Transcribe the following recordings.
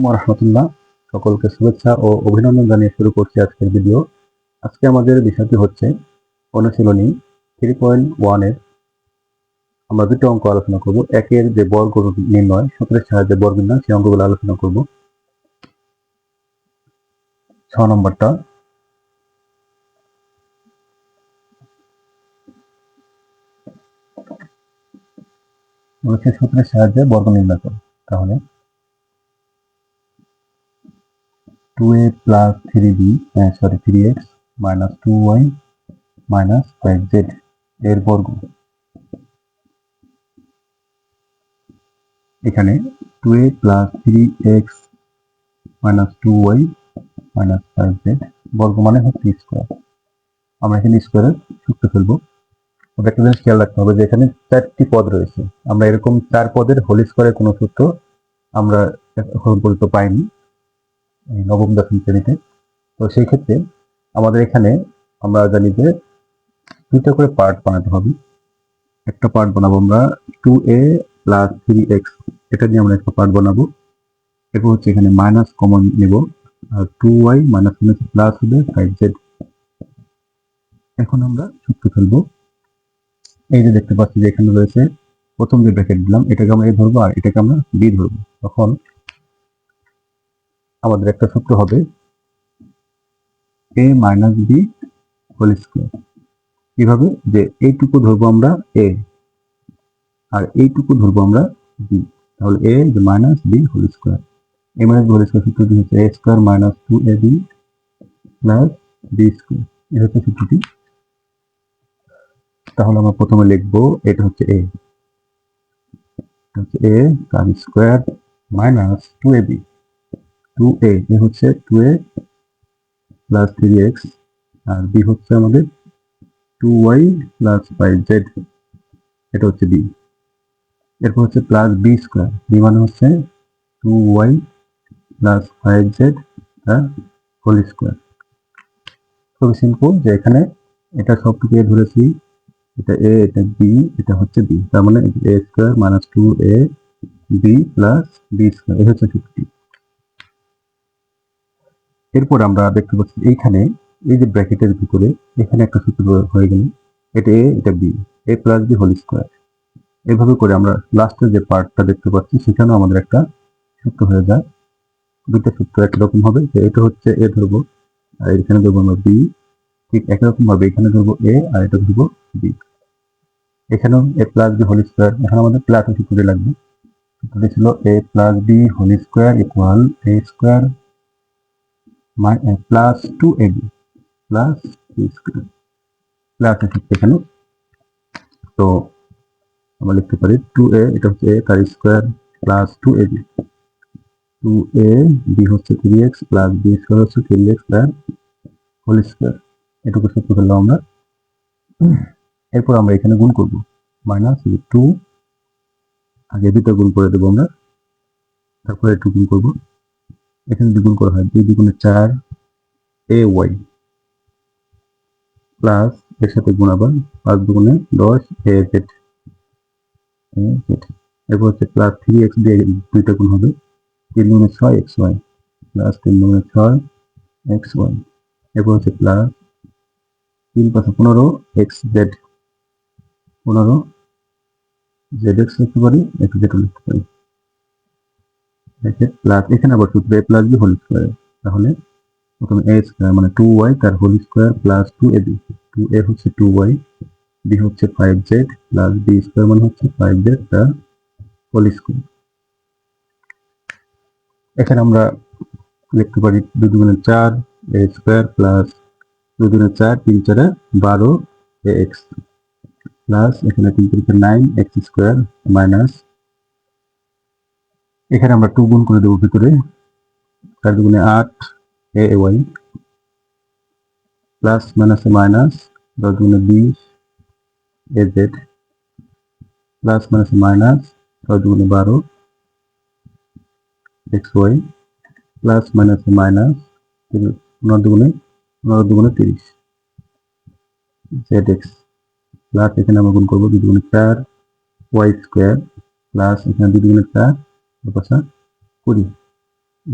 রাহমাতুল্লাহ, সকলকে শুভেচ্ছা ও অভিনন্দন জানিয়ে শুরু করছি আজকের ভিডিও। আজকে আমাদের বিষয়টি হচ্ছে অনুশীলনী 3.1 এর আমরা দুটো অঙ্ক আলোচনা করব। একের যে বর্গ নির্ণয়, সূত্রের সাহায্যে বর্গ নির্ণয়, সেই অঙ্কগুলো আলোচনা করব। 6 নম্বরটা সূত্রের সাহায্যে বর্গ নির্ণয় করব। তাহলে 2a plus 3x minus 2y minus 5z এর বর্গ। এখানে 2a plus 3x minus 2y minus 5z বর্গ মানে হচ্ছে স্কোয়ার। আমরা এখানে স্কোয়ারের সূত্র ফেলবো। তবে একটা জিনিস খেয়াল রাখতে হবে যে এখানে 4টি পদ রয়েছে। আমরা এরকম 4 পদের হোল স্কোয়ারের কোনো সূত্র আমরা এখন পর্যন্ত পাইনি নবম দশম শ্রেণীতে। তো সেই ক্ষেত্রে আমাদের এখানে আমরা জানি যে দুটো করে পার্ট বানাতে হবে। একটা পার্ট বানাবো আমরা 2a plus 3x, এটা দিয়ে আমরা একটা পার্ট বানাবো। এরপর হচ্ছে এখানে মাইনাস কমন নেব, আর 2y মাইনাস প্লাস হবে 5z। এখন আমরা সূত্র ফেলবো। এই যে দেখতে পাচ্ছি যে এখানে রয়েছে, প্রথম যে ব্র্যাকেট দিলাম এটাকে আমরা a ধরবো আর এটাকে আমরা b ধরবো। তখন আমাদের একটা সূত্র হবে a minus b whole square. কিভাবে? যে এইটুকু ধরবো আমরা a আর এইটুকু ধরবো আমরা b। তাহলে a minus b whole square. a minus b whole square সূত্রটি হচ্ছে a square minus 2ab plus b square. এই হচ্ছে সূত্রটি। তাহলে আমরা প্রথমে লিখবো এটা হচ্ছে a তার স্কোয়ার মাইনাস 2ab, 2a এ হচ্ছে 2a প্লাস 3x আর b হচ্ছে আমাদের 2y প্লাস 5z, এটা হচ্ছে b। এরপর হচ্ছে প্লাস b স্কোয়ার, b মানে হচ্ছে 2y প্লাস 5z তার হোল স্কোয়ার। খুবই সিম্পল যে এখানে এটা সবটুকু a ধরেছি, এটা a, এটা b, এটা হচ্ছে b। তার মানে a square minus 2a b plus b square, এই হচ্ছে সূত্রটি। এরপর আমরা দেখতে পাচ্ছি এইখানে এই যে ব্র্যাকেটের ভিতরে এখানে একটা সূত্র হয়ে গেল, এটা a, এটা b, a plus b whole square. এভাবে করে আমরা লাস্টের যে পার্টটা দেখতে পাচ্ছি সেখানেও আমাদের একটা সূত্র হয়ে যায়। দুটো সূত্র একরকম হবে, যে এটা হচ্ছে a ধরবো আর এখানে ধরবো আমরা b, ঠিক একরকম ভাবে এখানে ধরবো a আর এটা ধরবো b। এখানেও a plus b whole square, এখানে আমাদের প্লাস সূত্রটি লাগবে। সূত্রটি ছিল a plus b whole square equal a square plus 2ab plus b square. Plus সূত্র এখানে, তো আমরা লিখতে পারি 2a, এটা হচ্ছে a তার square plus 2ab, 2a b হচ্ছে 3x প্লাস b স্কোয়ার হচ্ছে 3x তার হোল স্কোয়ার। এটুকু সূত্র ফেললাম আমরা। এরপর আমরা এখানে গুণ করব, মাইনাস 2, আগে দুটো গুণ করে দেবো আমরা, তারপরে একটু গুণ করবো। এখানে দ্বিগুণ করা হয়, 2 দ্বিগুণে 4 ay প্লাস এর সাথে গুণ আবার 5 দুগুণে 10 az। এরপর হচ্ছে প্লাস 3x দিয়ে দুইটা গুণ হবে, 3 দুগুণে 6xy প্লাস 3 দুগুণে 6xy। এরপর হচ্ছে প্লাস 3 5 15 xz, 15 zx লিখতে পারি, xz লিখতে পারি। প্লাস এখানে আবার সূত্র a plus b whole square. তাহলে প্রথমে a স্কোয়ার মানে 2y তার whole square plus 2ab, 2a হচ্ছে 2y, b হচ্ছে 5z প্লাস b স্কোয়ার মানে হচ্ছে 5z তার হোল স্কোয়ার। এখানে আমরা লিখতে পারি 2 দুগুণে 4 a স্কোয়ার প্লাস 2 দুগুণে 4 3 4 12 ax প্লাস এখানে 3 3 9 x স্কোয়ার মাইনাস, এখানে আমরা 2 গুণ করে দেবো ভিতরে, 4 দুগুণে 8 ay প্লাস মাইনাসে মাইনাস 10 দুগুণে 20 az প্লাস মাইনাসে মাইনাস 6 দুগুণে 12 xy প্লাস মাইনাসে মাইনাস 9 দুগুণে 30 zx প্লাস এখানে আমরা গুণ করবো 2 দুগুণে 4 y স্কোয়ার প্লাস এখানে 2 দুগুণে 4 20।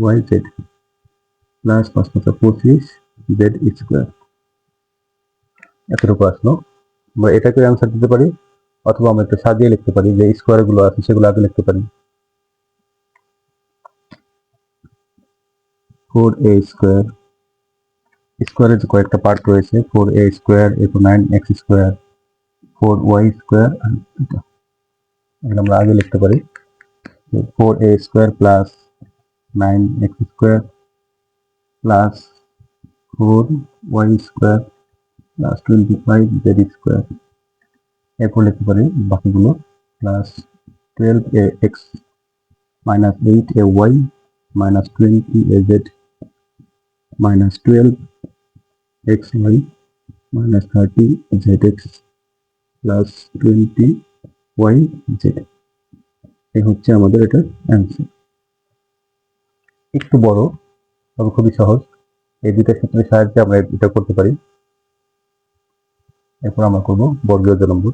Y Z plus 5 5 25 Z square. এতটুকু আসলো। আমরা এটাকে অ্যান্সার দিতে পারি, অথবা আমরা একটু সাজিয়ে লিখতে পারি, যে স্কোয়ার গুলো আছে সেগুলো আগে লিখতে পারি। 4a স্কোয়ার, স্কোয়ারের যে কয়েকটা পার্ট রয়েছে, 4a স্কোয়ার, এরপর 9x স্কোয়ার, 4y স্কোয়ার, এগুলো আমরা আগে লিখতে পারি। 4a square plus 9x square plus 4y square plus 25z square. এরপর লিখতে পারি বাকিগুলো, plus 12ax minus 8ay minus 20az minus 12xy minus 30zx plus 20yz। এই হচ্ছে আমাদের এটার অ্যান্সার। একটু বড়, তবে খুবই সহজ। এই দুইটা সূত্রের সাহায্যে আমরা এটা করতে পারি। এরপর আমরা করব বর্গীয় নম্বর।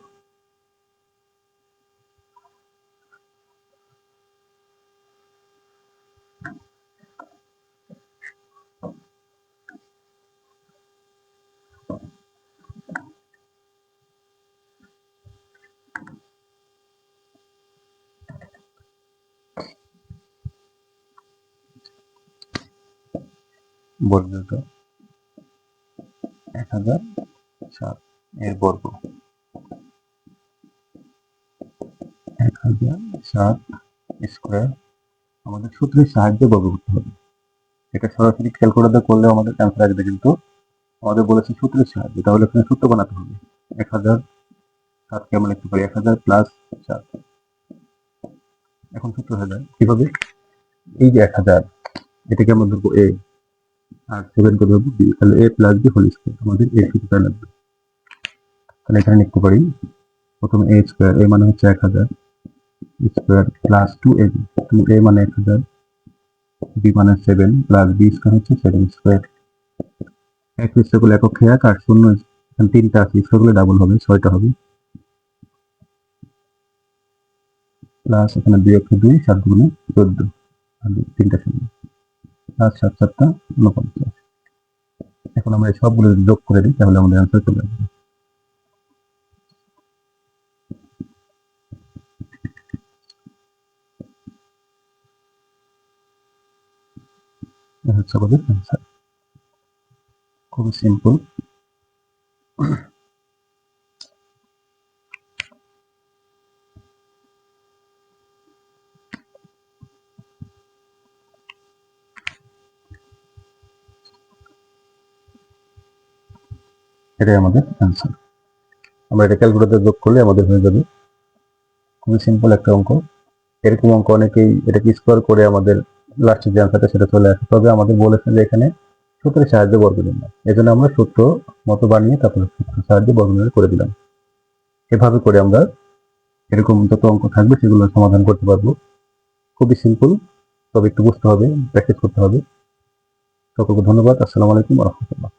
বর্গীয় 1007 এর বর্গ, 1007 স্কোয়ার আমাদের সূত্রের সাহায্যে বর্গ করতে হবে। এটা সরাসরি ক্যালকুলেটর করলে আমাদের অ্যান্সার আসবে, কিন্তু আমাদের বলেছে সূত্রের সাহায্যে, তাহলে এখানে সূত্র বানাতে হবে। 1007কে আমরা লিখতে পারি 1000 প্লাস 7। এখন সূত্র হয়ে যায় কিভাবে, এই যে 1000, এটাকে আমরা ধরবো এ, আর 7 করে ধরবো বি, তাহলে এ প্লাস বি হোল স্কোয়ার, আমাদের এই সূত্রটা লাগবে। তাহলে এখানে লিখতে পারি প্রথমে এ স্কোয়ার, এ মানে হচ্ছে 1000 স্কোয়ার প্লাস 2a, 2a মানে 1000, বি মানে 7 প্লাস বি স্কোয়ার হচ্ছে 7 স্কোয়ার। এক স্কোয়ার করলে একক এক, আর শূন্য এখানে 3টা আছে, স্কোয়ার করলে ডাবল হবে, 6টা হবে, প্লাস এখানে 2 1 2, 7 গুণে 14, আর 3টা শূন্য, প্লাস 7 7টা 49। এখন আমরা এই সবগুলো যদি যোগ করে দিই তাহলে আমাদের অ্যান্সার চলে আসবে। এটা হচ্ছে আমাদের অ্যান্সার। খুবই সিম্পল। এটাই আমাদের অ্যান্সার। আমরা এটা ক্যালকুলেটরে যোগ করলে আমাদের হয়ে যাবে। খুবই সিম্পল একটা অঙ্ক। এরকম অঙ্ক অনেকেই এটাকে স্কোয়ার করে আমাদের লাস্টের যে অ্যান্সারটা সেটা চলে আসে, তবে আমাদের বলেছে যে এখানে সূত্রের সাহায্যে বর্গ নির্ণয়, এই জন্য আমরা সূত্র মতো বানিয়ে তারপরে সূত্রের সাহায্যে বর্গ নির্ণয় করে দিলাম। এভাবে করে আমরা এরকম যত অঙ্ক থাকবে সেগুলো সমাধান করতে পারবো। খুবই সিম্পল, তবে একটু বুঝতে হবে, প্র্যাকটিস করতে হবে। সকলকে ধন্যবাদ। আসসালামু আলাইকুম ওয়া রাহমাতুল্লাহ।